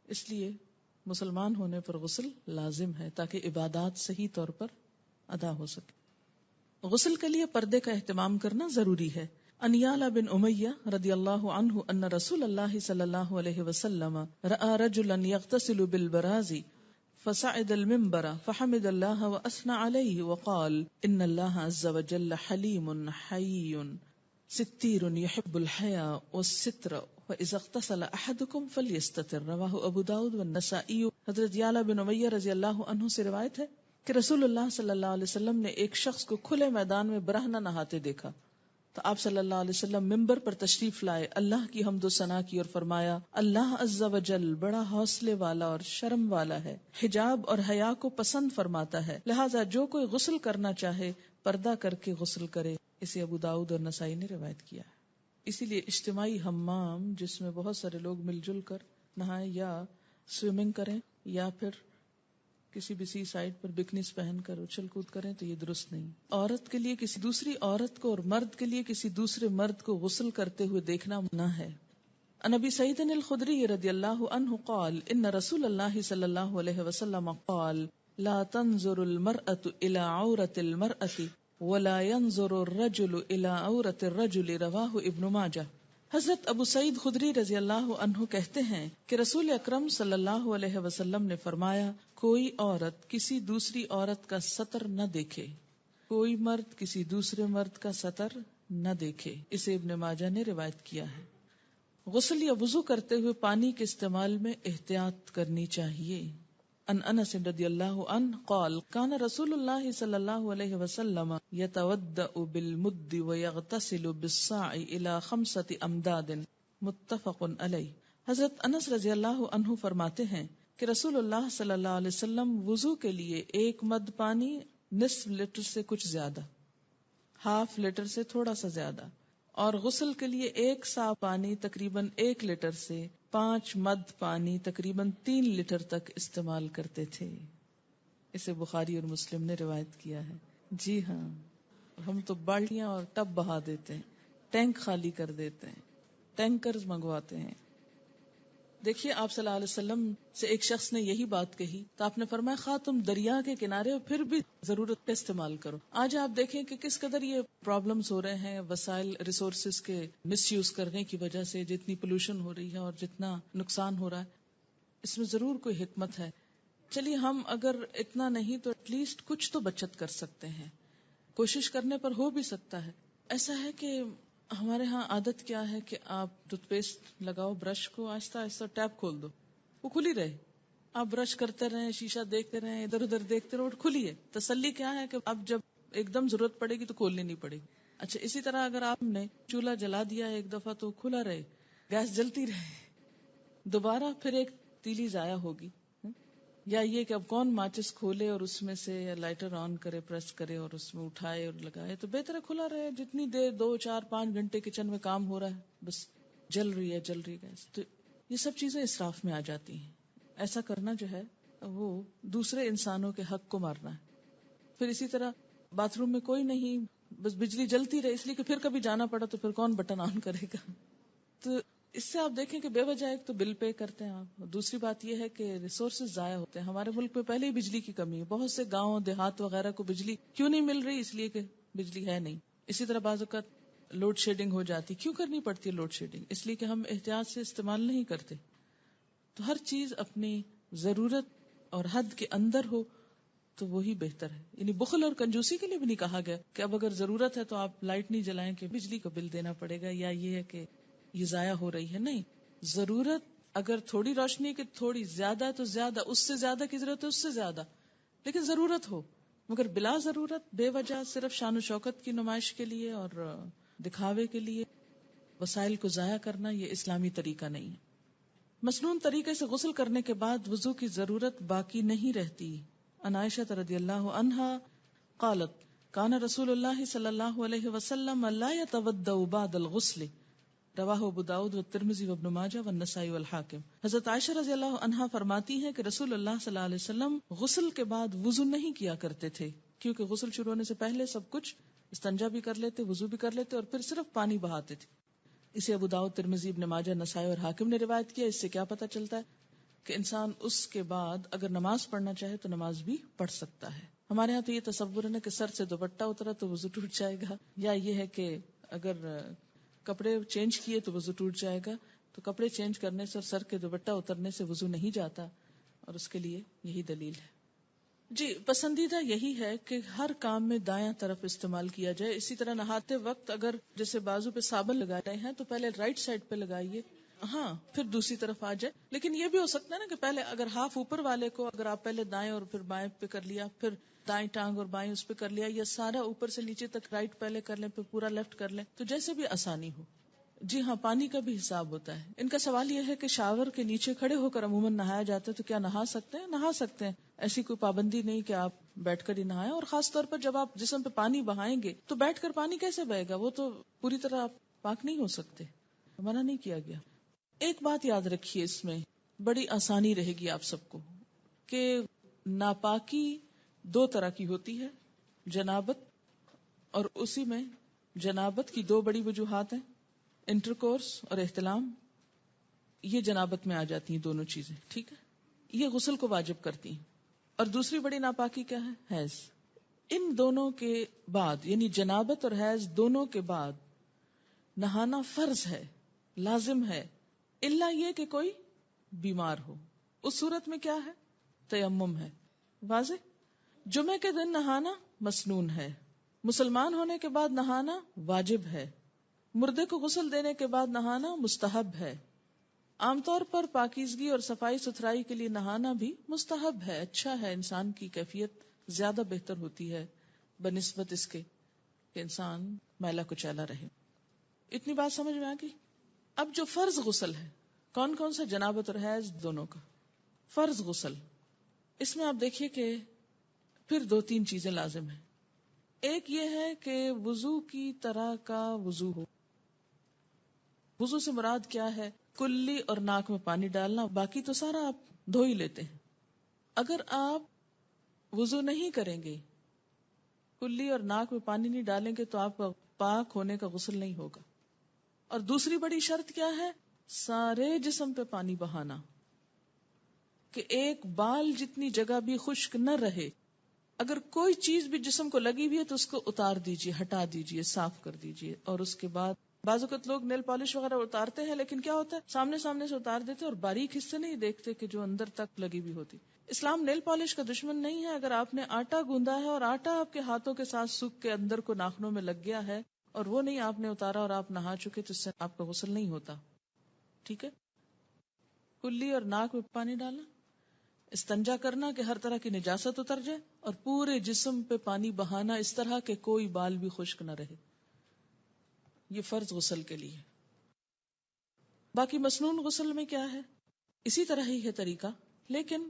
اس لیے مسلمان ہونے پر غسل لازم ہے تاکہ عبادات صحیح طور پر ادا ہو سکے. غسل کے لیے پردے کا اہتمام کرنا ضروری ہے. ان یعلا بن امیہ رضی اللہ عنہ ان رسول اللہ صلی اللہ علیہ وسلم رأى رجلا يغتسل بالبراز فصعد المنبر فحمد الله واثنى عليه وقال ان الله عز وجل حليم حي ستير يحب الحياء والستر فاذا اغتسل احدكم فليستتر. رواہ ابو داؤد والنسائی. حضرت یعلا بن امیہ رضی اللہ عنہ سے روایت ہے کہ رسول اللہ صلی اللہ علیہ وسلم نے ایک شخص کو کھلے میدان میں برہنہ نہاتے دیکھا تو آپ صلی اللہ علیہ وسلم ممبر پر تشریف لائے، اللہ کی حمد و ثنا کی اور فرمایا اللہ عز و جل بڑا حوصلے والا اور شرم والا ہے، حجاب اور حیا کو پسند فرماتا ہے، لہذا جو کوئی غسل کرنا چاہے پردہ کر کے غسل کرے. اسے ابو داؤد اور نسائی نے روایت کیا ہے. اسی لیے اجتماعی حمام جس میں بہت سارے لوگ مل جل کر نہائیں یا سوئمنگ کریں یا پھر کسی بھی سی سائڈ پر بکنیز پہن کر اچھل کود کریں تو یہ درست نہیں. عورت کے لیے کسی دوسری عورت کو اور مرد کے لیے کسی دوسرے مرد کو غسل کرتے ہوئے دیکھنا منع ہے. عن ابی سعید الخدری رضی اللہ عنہ قال ان رسول اللہ صلی اللہ علیہ وسلم قال لا تنظر المرأة الى عورة المرأة ولا ينظر الرجل الى عورة الرجل. رواہ ابن ماجہ. حضرت ابو سعید خدری رضی اللہ عنہ کہتے ہیں کہ رسول اکرم صلی اللہ علیہ وسلم نے فرمایا کوئی عورت کسی دوسری عورت کا سطر نہ دیکھے، کوئی مرد کسی دوسرے مرد کا سطر نہ دیکھے. اسے ابن ماجہ نے روایت کیا ہے. غسل یا وضو کرتے ہوئے پانی کے استعمال میں احتیاط کرنی چاہیے. ان انس رضی اللہ عنہ قال کان رسول اللہ صلی اللہ علیہ وسلم یتودأ بالمد ویغتسل بالصاع الى 5 امداد. متفق علیہ. حضرت انس رضی اللہ عنہ فرماتے ہیں کہ رسول اللہ صلی اللہ علیہ وسلم وضو کے لیے 1 مد پانی نصف لیٹر سے کچھ زیادہ، ½ لیٹر سے تھوڑا سا زیادہ، اور غسل کے لیے 1 سا پانی تقریباً 1 لیٹر سے 5 مد پانی تقریباً 3 لیٹر تک استعمال کرتے تھے. اسے بخاری اور مسلم نے روایت کیا ہے. جی ہاں، ہم تو بالٹیاں اور ٹب بہا دیتے ہیں، ٹینک خالی کر دیتے ہیں، ٹینکرز منگواتے ہیں. دیکھیے آپ صلی اللہ علیہ وسلم سے ایک شخص نے یہی بات کہی تو آپ نے فرمایا خواہ تم دریا کے کنارے ہو پھر بھی ضرورت کا استعمال کرو. آج آپ دیکھیں کہ کس قدر یہ پرابلمز ہو رہے ہیں وسائل ریسورسز کے مس یوز کرنے کی وجہ سے، جتنی پولوشن ہو رہی ہے اور جتنا نقصان ہو رہا ہے. اس میں ضرور کوئی حکمت ہے. چلیے ہم اگر اتنا نہیں تو ایٹ لیسٹ کچھ تو بچت کر سکتے ہیں، کوشش کرنے پر ہو بھی سکتا ہے. ایسا ہے کہ ہمارے ہاں عادت کیا ہے کہ آپ ٹوتھ پیسٹ لگاؤ، برش کو آہستہ آہستہ ٹیپ کھول دو، وہ کھلی رہے، آپ برش کرتے رہیں، شیشہ دیکھتے رہیں، ادھر ادھر دیکھتے رہو، کھلی ہے. تسلی کیا ہے کہ اب جب ایک دم ضرورت پڑے گی تو کھولنی نہیں پڑے گی. اچھا اسی طرح اگر آپ نے چولہا جلا دیا ایک دفعہ تو کھلا رہے، گیس جلتی رہے، دوبارہ پھر ایک تیلی ضائع ہوگی. یا یہ کہ اب کون ماچس کھولے اور اس میں سے لائٹر آن کرے، پریس کرے اور اس میں اٹھائے اور لگائے. تو بہتر ہے کھلا رہے، جتنی دیر 2 4 5 گھنٹے کچن میں کام ہو رہا ہے بس جل رہی ہے گیس. تو یہ سب چیزیں اسراف میں آ جاتی ہیں. ایسا کرنا جو ہے وہ دوسرے انسانوں کے حق کو مارنا ہے. پھر اسی طرح باتھ روم میں کوئی نہیں، بس بجلی جلتی رہے، اس لیے کہ پھر کبھی جانا پڑا تو پھر کون بٹن آن کرے گا. تو اس سے آپ دیکھیں کہ بے وجہ ایک تو بل پے کرتے ہیں آپ، دوسری بات یہ ہے کہ ریسورسز ضائع ہوتے ہیں. ہمارے ملک میں پہلے ہی بجلی کی کمی ہے، بہت سے گاؤں دیہات وغیرہ کو بجلی کیوں نہیں مل رہی؟ اس لیے کہ بجلی ہے نہیں. اسی طرح بعض اوقات لوڈ شیڈنگ ہو جاتی. کیوں کرنی پڑتی ہے لوڈ شیڈنگ؟ اس لیے کہ ہم احتیاط سے استعمال نہیں کرتے. تو ہر چیز اپنی ضرورت اور حد کے اندر ہو تو وہی بہتر ہے. یعنی بخل اور کنجوسی کے لیے بھی نہیں کہا گیا کہ اب اگر ضرورت ہے تو آپ لائٹ نہیں جلائیں کہ بجلی کا بل دینا پڑے گا، یا یہ ہے کہ یہ ضائع ہو رہی ہے. نہیں، ضرورت اگر تھوڑی روشنی کی تھوڑی زیادہ تو زیادہ، اس سے زیادہ کی ضرورت ہے اس سے زیادہ، لیکن ضرورت ہو. مگر بلا ضرورت بے وجہ صرف شان و شوکت کی نمائش کے لیے اور دکھاوے کے لیے وسائل کو ضائع کرنا یہ اسلامی طریقہ نہیں ہے. مسنون طریقے سے غسل کرنے کے بعد وضو کی ضرورت باقی نہیں رہتی. عن عائشة رضی اللہ عنہا قالت کان رسول اللہ صلی اللہ علیہ وسلم لا يتوضأ بعد الغسل رواہ ابو داؤد والترمذی وابن ماجہ والنسائی والحاکم. حضرت عائشہ رضی اللہ عنہا فرماتی ہیں کہ رسول اللہ صلی اللہ علیہ وسلم غسل کے بعد وضو نہیں کیا کرتے تھے، کیونکہ غسل شروع ہونے سے پہلے سب کچھ استنجا بھی کر لیتے، وضو بھی کر لیتے اور پھر صرف پانی بہاتے تھے. اسے ابو داؤد، ترمذی، ابن ماجہ، نسائی اور حاکم نے روایت کیا. اس سے کیا پتہ چلتا ہے کہ انسان اس کے بعد اگر نماز پڑھنا چاہے تو نماز بھی پڑھ سکتا ہے. ہمارے ہاں تو یہ تصور ہے کہ سر سے دوپٹہ اترا تو وضو ٹوٹ جائے گا، یا یہ ہے کہ اگر کپڑے چینج کیے تو وضو ٹوٹ جائے گا. تو کپڑے چینج کرنے سے اور سر کے دوپٹہ اترنے سے وضو نہیں جاتا، اور اس کے لیے یہی دلیل ہے. جی، پسندیدہ یہی ہے کہ ہر کام میں دایاں طرف استعمال کیا جائے. اسی طرح نہاتے وقت اگر جیسے بازو پہ صابن لگا رہے ہیں تو پہلے رائٹ سائڈ پہ لگائیے، ہاں پھر دوسری طرف آ جائے. لیکن یہ بھی ہو سکتا ہے نا کہ پہلے اگر ہاف اوپر والے کو اگر آپ پہلے دائیں اور پھر بائیں پہ کر لیا، پھر دائیں ٹانگ اور بائیں اس پہ کر لیا، یا سارا اوپر سے نیچے تک رائٹ پہلے کر لیں پھر پورا لیفٹ کر لیں، تو جیسے بھی آسانی ہو. جی ہاں، پانی کا بھی حساب ہوتا ہے. ان کا سوال یہ ہے کہ شاور کے نیچے کھڑے ہو کر عموماً نہایا جاتا ہے تو کیا نہا سکتے ہیں؟ نہا سکتے ہیں، ایسی کوئی پابندی نہیں کہ آپ بیٹھ کر ہی نہائیں. اور خاص طور پر جب آپ جسم پہ پانی بہائیں گے تو بیٹھ کر پانی کیسے بہے گا؟ وہ تو پوری طرح آپ پاک نہیں ہو سکتے، منع نہیں کیا گیا. ایک بات یاد رکھیے، اس میں بڑی آسانی رہے گی آپ سب کو کہ ناپاکی دو طرح کی ہوتی ہے، جنابت، اور اسی میں جنابت کی دو بڑی وجوہات ہیں، انٹرکورس اور احتلام. یہ جنابت میں آ جاتی ہیں دونوں چیزیں، ٹھیک ہے، یہ غسل کو واجب کرتی ہیں. اور دوسری بڑی ناپاکی کیا ہے؟ حیض. ان دونوں کے بعد یعنی جنابت اور حیض دونوں کے بعد نہانا فرض ہے، لازم ہے، الا یہ کہ کوئی بیمار ہو. اس صورت میں کیا ہے؟ تیمم ہے. واضح. جمعے کے دن نہانا مسنون ہے، مسلمان ہونے کے بعد نہانا واجب ہے، مردے کو غسل دینے کے بعد نہانا مستحب ہے. عام طور پر پاکیزگی اور صفائی ستھرائی کے لیے نہانا بھی مستحب ہے، اچھا ہے، انسان کی کیفیت زیادہ بہتر ہوتی ہے بنسبت اس کے کہ انسان میلا کچیلا رہے. اتنی بات سمجھ میں آ گئی. اب جو فرض غسل ہے، کون کون سا؟ جنابت اور حیض دونوں کا فرض غسل. اس میں آپ دیکھیے کہ پھر دو تین چیزیں لازم ہیں. ایک یہ ہے کہ وضو کی طرح کا وضو ہو. وضو سے مراد کیا ہے؟ کلی اور ناک میں پانی ڈالنا، باقی تو سارا آپ دھو ہی لیتے ہیں. اگر آپ وضو نہیں کریں گے، کلی اور ناک میں پانی نہیں ڈالیں گے تو آپ کا پاک ہونے کا غسل نہیں ہوگا. اور دوسری بڑی شرط کیا ہے؟ سارے جسم پہ پانی بہانا، کہ ایک بال جتنی جگہ بھی خشک نہ رہے. اگر کوئی چیز بھی جسم کو لگی ہوئی ہے تو اس کو اتار دیجئے، ہٹا دیجئے، صاف کر دیجئے. اور اس کے بعد بعض اوقات لوگ نیل پالش وغیرہ اتارتے ہیں، لیکن کیا ہوتا ہے سامنے سے اتار دیتے اور باریک حصے نہیں دیکھتے کہ جو اندر تک لگی ہوئی ہوتی. اسلام نیل پالش کا دشمن نہیں ہے. اگر آپ نے آٹا گوندا ہے اور آٹا آپ کے ہاتھوں کے ساتھ سوکھ کے اندر کو ناخنوں میں لگ گیا ہے اور وہ نہیں آپ نے اتارا اور آپ نہا چکے تو اس سے آپ کا غسل نہیں ہوتا. ٹھیک ہے. کلی اور ناک میں پانی ڈالنا، استنجا کرنا کہ ہر طرح کی نجاست اتر جائے، اور پورے جسم پہ پانی بہانا اس طرح کہ کوئی بال بھی خشک نہ رہے. یہ فرض غسل کے لیے. باقی مسنون غسل میں کیا ہے؟ اسی طرح ہی ہے طریقہ، لیکن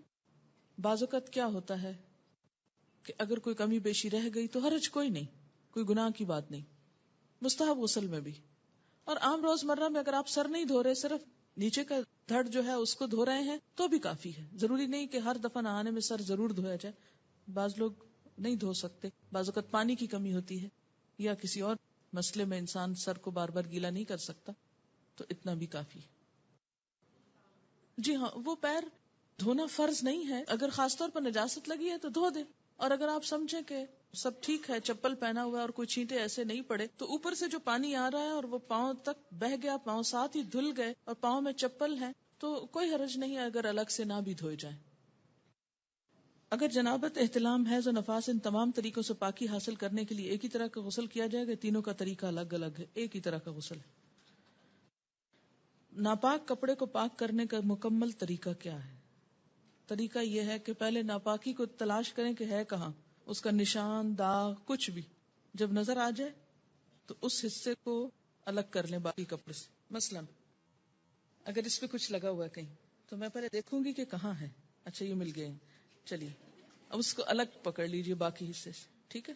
بعض اوقات کیا ہوتا ہے کہ اگر کوئی کمی بیشی رہ گئی تو حرج کوئی نہیں، کوئی گناہ کی بات نہیں. مستحب غسل میں بھی. اور عام روزمرہ میں اگر آپ سر نہیں دھو رہے، صرف نیچے کا دھڑ جو ہے اس کو دھو رہے ہیں تو بھی کافی ہے. ضروری نہیں کہ ہر دفعہ نہانے میں سر ضرور دھویا جائے. بعض لوگ نہیں دھو سکتے، بعض اوقات پانی کی کمی ہوتی ہے یا کسی اور مسئلے میں انسان سر کو بار بار گیلا نہیں کر سکتا، تو اتنا بھی کافی ہے. جی ہاں، وہ پیر دھونا فرض نہیں ہے. اگر خاص طور پر نجاست لگی ہے تو دھو دے. اور اگر آپ سمجھیں کہ سب ٹھیک ہے، چپل پہنا ہوا ہے اور کوئی چھینٹے ایسے نہیں پڑے، تو اوپر سے جو پانی آ رہا ہے اور وہ پاؤں تک بہ گیا، پاؤں ساتھ ہی دھل گئے اور پاؤں میں چپل ہے، تو کوئی حرج نہیں ہے اگر الگ سے نہ بھی دھوئے جائیں. اگر جنابت، احتلام، حیض و نفاس ان تمام طریقوں سے پاکی حاصل کرنے کے لیے ایک ہی طرح کا غسل کیا جائے گا، تینوں کا طریقہ الگ الگ ہے، ایک ہی طرح کا غسل ہے. ناپاک کپڑے کو پاک کرنے کا مکمل طریقہ کیا ہے؟ طریقہ یہ ہے کہ پہلے ناپاکی کو تلاش کریں کہ ہے کہاں، اس کا نشان، داغ، کچھ بھی جب نظر آ جائے تو اس حصے کو الگ کر لیں باقی کپڑے سے. مثلا اگر اس پہ کچھ لگا ہوا ہے کہیں تو میں پہلے دیکھوں گی کہ کہاں ہے. اچھا یہ مل گئے، چلیے اب اس کو الگ پکڑ لیجئے باقی حصے سے، ٹھیک ہے.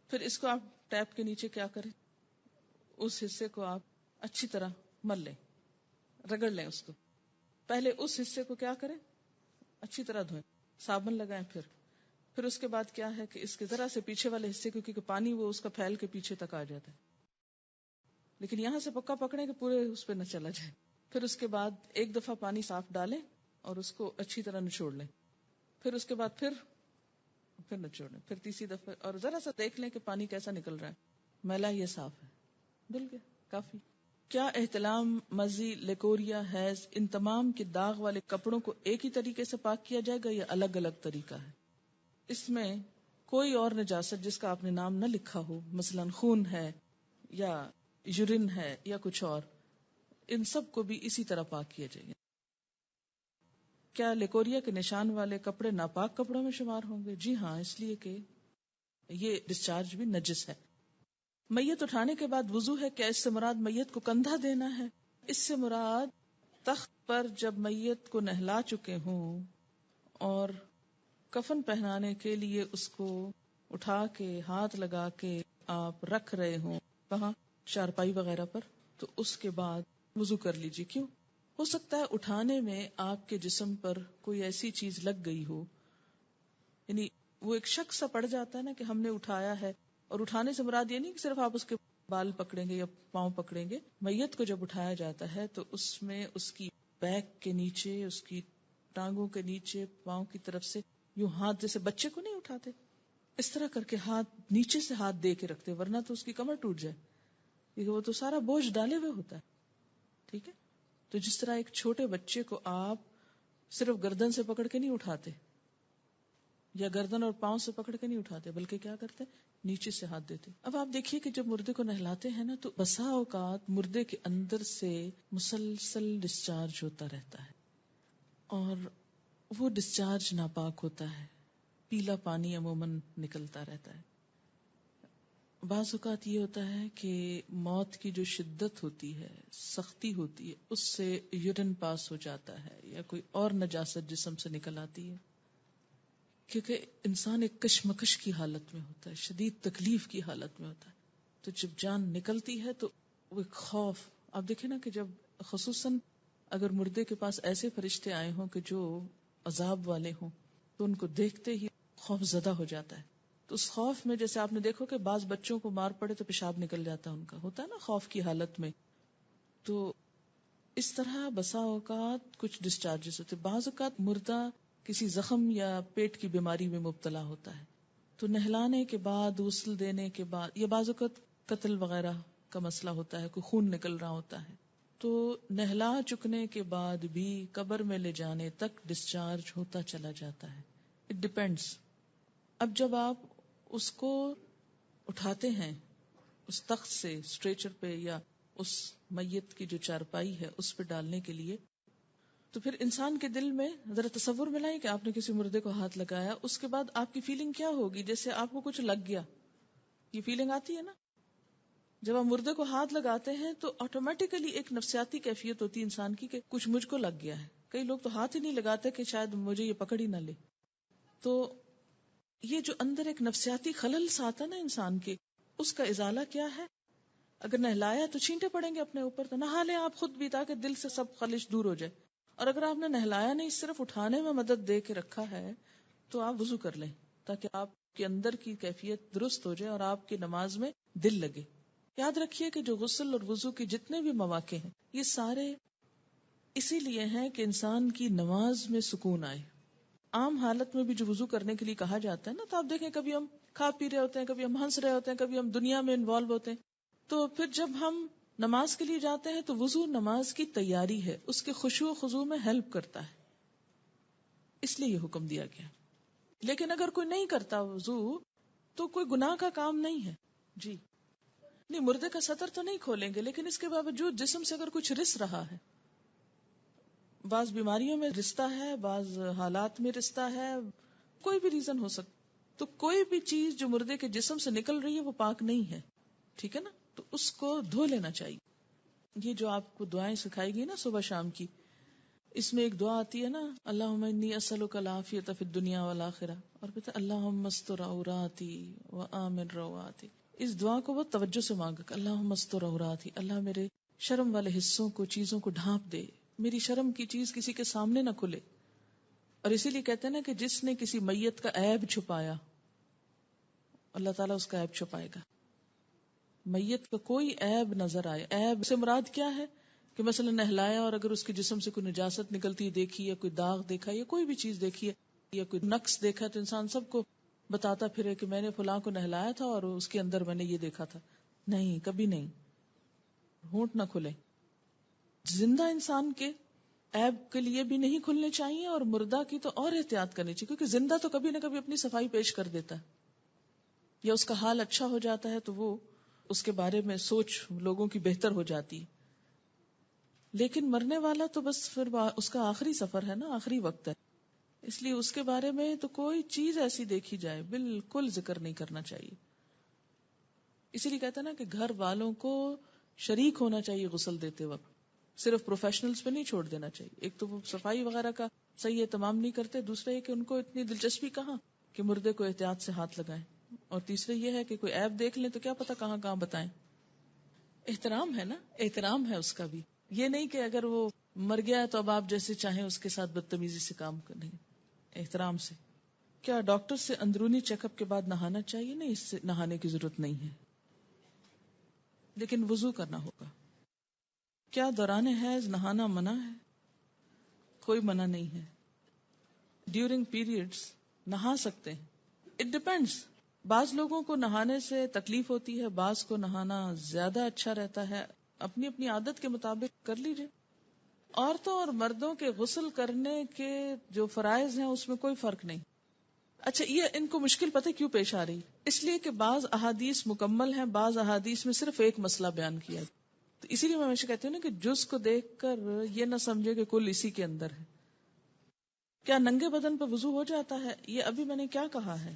پھر اس کو آپ ٹیپ کے نیچے کیا کریں، اس حصے کو آپ اچھی طرح مل لیں، رگڑ لیں اس کو. پہلے اس حصے کو کیا کریں، اچھی طرح دھوئیں، صابن لگائیں. پھر اس کے بعد کیا ہے کہ اس کے ذرا سے پیچھے والے حصے کو، کیونکہ پانی وہ اس کا پھیل کے پیچھے تک آ جاتا ہے، لیکن یہاں سے پکا پکڑیں کہ پورے اس پہ نہ چلا جائے. پھر اس کے بعد ایک دفعہ پانی صاف ڈالیں اور اس کو اچھی طرح نچوڑ لیں. پھر اس کے بعد پھر نچوڑیں، پھر تیسری دفعہ، اور ذرا سا دیکھ لیں کہ پانی کیسا نکل رہا ہے، میلا یہ صاف ہے، دھل گیا کافی. کیا احتلام، مزی، لیکوریا، حیض، ان تمام کے داغ والے کپڑوں کو ایک ہی طریقے سے پاک کیا جائے گا یا الگ الگ طریقہ ہے؟ اس میں کوئی اور نجاست جس کا آپ نے نام نہ لکھا ہو، مثلا خون ہے یا یورین ہے یا کچھ اور، ان سب کو بھی اسی طرح پاک کیا جائے گا. کیا لیکوریا کے نشان والے کپڑے ناپاک کپڑوں میں شمار ہوں گے؟ جی ہاں، اس لیے کہ یہ ڈسچارج بھی نجس ہے. میت اٹھانے کے بعد وضو ہے، کیا اس سے مراد میت کو کندھا دینا ہے؟ اس سے مراد تخت پر جب میت کو نہلا چکے ہوں اور کفن پہنانے کے لیے اس کو اٹھا کے ہاتھ لگا کے آپ رکھ رہے ہوں وہاں چارپائی وغیرہ پر، تو اس کے بعد وضو کر لیجیے. کیوں؟ ہو سکتا ہے اٹھانے میں آپ کے جسم پر کوئی ایسی چیز لگ گئی ہو، یعنی وہ ایک شک سا پڑ جاتا ہے نا کہ ہم نے اٹھایا ہے. اور اٹھانے سے مراد یہ نہیں کہ صرف آپ اس کے بال پکڑیں گے یا پاؤں پکڑیں گے. میت کو جب اٹھایا جاتا ہے تو اس میں اس کی بیک کے نیچے، اس کی ٹانگوں کے نیچے، پاؤں کی طرف سے یوں ہاتھ، جیسے بچے کو نہیں اٹھاتے اس طرح کر کے ہاتھ نیچے سے ہاتھ دے کے رکھتے، ورنہ تو اس کی کمر ٹوٹ جائے، کیونکہ وہ تو سارا بوجھ ڈالے ہوئے ہوتا ہے. ٹھیک ہے، تو جس طرح ایک چھوٹے بچے کو آپ صرف گردن سے پکڑ کے نہیں اٹھاتے یا گردن اور پاؤں سے پکڑ کے نہیں اٹھاتے، بلکہ کیا کرتے، نیچے سے ہاتھ دیتے. اب آپ دیکھیے کہ جب مردے کو نہلاتے ہیں نا تو بسا اوقات مردے کے اندر سے مسلسل ڈسچارج ہوتا رہتا ہے اور وہ ڈسچارج ناپاک ہوتا ہے، پیلا پانی عموماً نکلتا رہتا ہے. بعض اوقات یہ ہوتا ہے کہ موت کی جو شدت ہوتی ہے، سختی ہوتی ہے، اس سے یورین پاس ہو جاتا ہے یا کوئی اور نجاست جسم سے نکل آتی ہے، کیونکہ انسان ایک کشمکش کی حالت میں ہوتا ہے، شدید تکلیف کی حالت میں ہوتا ہے. تو جب جان نکلتی ہے تو وہ ایک خوف، آپ دیکھیں نا کہ جب خصوصاً اگر مردے کے پاس ایسے فرشتے آئے ہوں کہ جو عذاب والے ہوں تو ان کو دیکھتے ہی خوف زدہ ہو جاتا ہے. تو اس خوف میں جیسے آپ نے دیکھو کہ بعض بچوں کو مار پڑے تو پیشاب نکل جاتا ہے، ان کا ہوتا ہے نا خوف کی حالت میں. تو اس طرح بسا اوقات کچھ ڈسچارجز ہوتے. بعض اوقات مردہ کسی زخم یا پیٹ کی بیماری میں مبتلا ہوتا ہے، تو نہلانے کے بعد، غسل دینے کے بعد، یا بعض اوقات قتل وغیرہ کا مسئلہ ہوتا ہے، کوئی خون نکل رہا ہوتا ہے، تو نہلا چکنے کے بعد بھی قبر میں لے جانے تک ڈسچارج ہوتا چلا جاتا ہے. It depends. اب جب آپ اس کو اٹھاتے ہیں اس تخت سے اسٹریچر پہ یا اس میت کی جو چارپائی ہے اس پہ ڈالنے کے لیے، تو پھر انسان کے دل میں ذرا تصور ملائیں کہ آپ نے کسی مردے کو ہاتھ لگایا، اس کے بعد آپ کی فیلنگ کیا ہوگی؟ جیسے آپ کو کچھ لگ گیا، یہ فیلنگ آتی ہے نا. جب آپ مردے کو ہاتھ لگاتے ہیں تو آٹومیٹیکلی ایک نفسیاتی کیفیت ہوتی ہے انسان کی کہ کچھ مجھ کو لگ گیا ہے. کئی لوگ تو ہاتھ ہی نہیں لگاتے کہ شاید مجھے یہ پکڑ ہی نہ لے. تو یہ جو اندر ایک نفسیاتی خلل سا آتا نا انسان کے، اس کا ازالہ کیا ہے؟ اگر نہلایا تو چھینٹے پڑیں گے اپنے اوپر، تو نہا لیں آپ خود بھی تاکہ دل سے سب خلش دور ہو جائے. اور اگر آپ نے نہلایا نہیں، صرف اٹھانے میں مدد دے کے رکھا ہے، تو آپ وضو کر لیں تاکہ آپ کے اندر کی کیفیت درست ہو جائے اور آپ کی نماز میں دل لگے. یاد رکھیے کہ جو غسل اور وضو کے جتنے بھی مواقع ہیں یہ سارے اسی لیے ہیں کہ انسان کی نماز میں سکون آئے. عام حالت میں بھی جو وضو کرنے کے لیے کہا جاتا ہے نا، تو آپ دیکھیں کبھی ہم کھا پی رہے ہوتے ہیں، کبھی ہم ہنس رہے ہوتے ہیں، کبھی ہم دنیا میں انوالو ہوتے ہیں، تو پھر جب ہم نماز کے لیے جاتے ہیں تو وضو نماز کی تیاری ہے، اس کے خشوع و خضوع میں ہیلپ کرتا ہے، اس لیے یہ حکم دیا گیا. لیکن اگر کوئی نہیں کرتا وضو تو کوئی گناہ کا کام نہیں ہے. جی نہیں، مردے کا سطر تو نہیں کھولیں گے، لیکن اس کے باوجود جسم سے اگر کچھ رس رہا ہے، بعض بیماریوں میں رستا ہے، بعض حالات میں رستا ہے، کوئی بھی ریزن ہو سکتا، تو کوئی بھی چیز جو مردے کے جسم سے نکل رہی ہے وہ پاک نہیں ہے. ٹھیک ہے نا، تو اس کو دھو لینا چاہیے. یہ جو آپ کو دعائیں سکھائی گئی نا صبح شام کی، اس میں ایک دعا آتی ہے نا، اللہم انی اسألک العافیۃ فی الدنیا والآخرہ، اور پھر اللہم استر عوراتی وآمن رواتی. اس دعا کو وہ توجہ سے مانگا کہ اللہم استر عوراتی، اللہ میرے شرم والے حصوں کو، چیزوں کو ڈھانپ دے، میری شرم کی چیز کسی کے سامنے نہ کھلے. اور اسی لیے کہتے ہیں نا کہ جس نے کسی میت کا عیب چھپایا اللہ تعالیٰ اس کا عیب چھپائے گا. میت کا کوئی عیب نظر آئے، عیب سے مراد کیا ہے کہ مثلا نہلایا اور اگر اس کے جسم سے کوئی نجاست نکلتی دیکھی، یا کوئی داغ دیکھا، یا کوئی بھی چیز دیکھی ہے، یا کوئی نقص دیکھا، تو انسان سب کو بتاتا پھرے کہ میں نے فلاں کو نہلایا تھا اور اس کے اندر میں نے یہ دیکھا تھا. نہیں، کبھی نہیں، ہونٹ نہ کھلے. زندہ انسان کے عیب کے لیے بھی نہیں کھلنے چاہیے، اور مردہ کی تو اور احتیاط کرنی چاہیے، کیونکہ زندہ تو کبھی نہ کبھی اپنی صفائی پیش کر دیتا ہے، یا اس کا حال اچھا ہو جاتا ہے تو وہ اس کے بارے میں سوچ لوگوں کی بہتر ہو جاتی. لیکن مرنے والا تو بس پھر اس کا آخری سفر ہے نا، آخری وقت ہے، اس لیے اس کے بارے میں تو کوئی چیز ایسی دیکھی جائے بالکل ذکر نہیں کرنا چاہیے. اسی لیے کہتے ہیں نا کہ گھر والوں کو شریک ہونا چاہیے غسل دیتے وقت، صرف پروفیشنلز پہ نہیں چھوڑ دینا چاہیے. ایک تو وہ صفائی وغیرہ کا صحیح اہتمام نہیں کرتے، دوسرا یہ کہ ان کو اتنی دلچسپی کہاں کہ مردے کو احتیاط سے ہاتھ لگائیں، اور تیسرے یہ ہے کہ کوئی عیب دیکھ لیں تو کیا پتا کہاں کہاں بتائیں. احترام ہے نا، احترام ہے اس کا بھی. یہ نہیں کہ اگر وہ مر گیا ہے تو اب آپ جیسے چاہیں اس کے ساتھ بدتمیزی سے کام کریں، احترام سے. کیا ڈاکٹر سے اندرونی چیک اپ کے بعد نہانا چاہیے؟ نہیں، اس سے نہانے کی ضرورت نہیں ہے، لیکن وضو کرنا ہوگا. کیا دوران حیض نہانا منع ہے؟ کوئی منع نہیں ہے. ڈیورنگ پیریڈز نہا سکتے ہیں. It depends. بعض لوگوں کو نہانے سے تکلیف ہوتی ہے، بعض کو نہانا زیادہ اچھا رہتا ہے. اپنی اپنی عادت کے مطابق کر لیجیے. عورتوں اور مردوں کے غسل کرنے کے جو فرائض ہیں اس میں کوئی فرق نہیں. اچھا، یہ ان کو مشکل پتہ کیوں پیش آ رہی؟ اس لیے کہ بعض احادیث مکمل ہیں، بعض احادیث میں صرف ایک مسئلہ بیان کیا ہے. تو اسی لیے میں ہمیشہ کہتی ہوں نا کہ جز کو دیکھ کر یہ نہ سمجھے کہ کل اسی کے اندر ہے. کیا ننگے بدن پہ وضو ہو جاتا ہے؟ یہ ابھی میں نے کیا کہا ہے.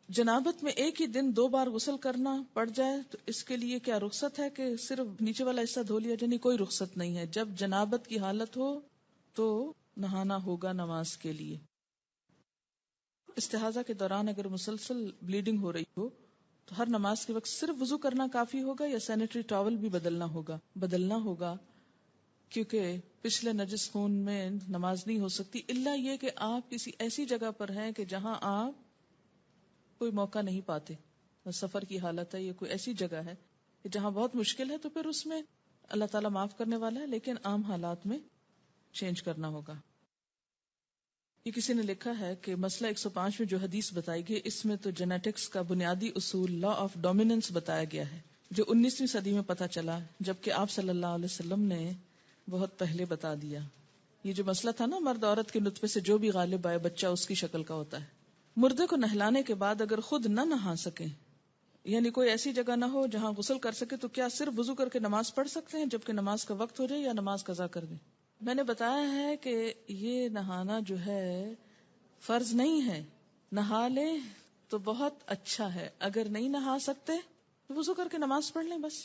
جنابت میں ایک ہی دن 2 بار غسل کرنا پڑ جائے تو اس کے لیے کیا رخصت ہے کہ صرف نیچے والا حصہ دھو لیا جائے؟ کوئی رخصت نہیں ہے. جب جنابت کی حالت ہو تو نہانا ہوگا نماز کے لیے. استحاضہ کے دوران اگر مسلسل بلیڈنگ ہو رہی ہو تو ہر نماز کے وقت صرف وضو کرنا کافی ہوگا یا سینیٹری ٹاول بھی بدلنا ہوگا؟ کیونکہ پچھلے نجس خون میں نماز نہیں ہو سکتی الا یہ کہ آپ کسی ایسی جگہ پر ہیں کہ جہاں آپ کوئی موقع نہیں پاتے، سفر کی حالت ہے، یہ کوئی ایسی جگہ ہے کہ جہاں بہت مشکل ہے، تو پھر اس میں اللہ تعالیٰ معاف کرنے والا ہے، لیکن عام حالات میں چینج کرنا ہوگا. یہ کسی نے لکھا ہے کہ مسئلہ 105 میں جو حدیث بتائی گئی اس میں تو جینیٹکس کا بنیادی اصول لا آف ڈومیننس بتایا گیا ہے جو 19ویں صدی میں پتہ چلا، جبکہ آپ صلی اللہ علیہ وسلم نے بہت پہلے بتا دیا. یہ جو مسئلہ تھا نا، مرد عورت کے نطفے سے جو بھی غالب آئے بچہ اس کی شکل کا ہوتا ہے. مردے کو نہلانے کے بعد اگر خود نہ نہا سکیں، یعنی کوئی ایسی جگہ نہ ہو جہاں غسل کر سکے، تو کیا صرف وضو کر کے نماز پڑھ سکتے ہیں جبکہ نماز کا وقت ہو جائے، یا نماز قضا کر دیں؟ میں نے بتایا ہے کہ یہ نہانا جو ہے فرض نہیں ہے. نہا لیں تو بہت اچھا ہے، اگر نہیں نہا سکتے تو وضو کر کے نماز پڑھ لیں بس.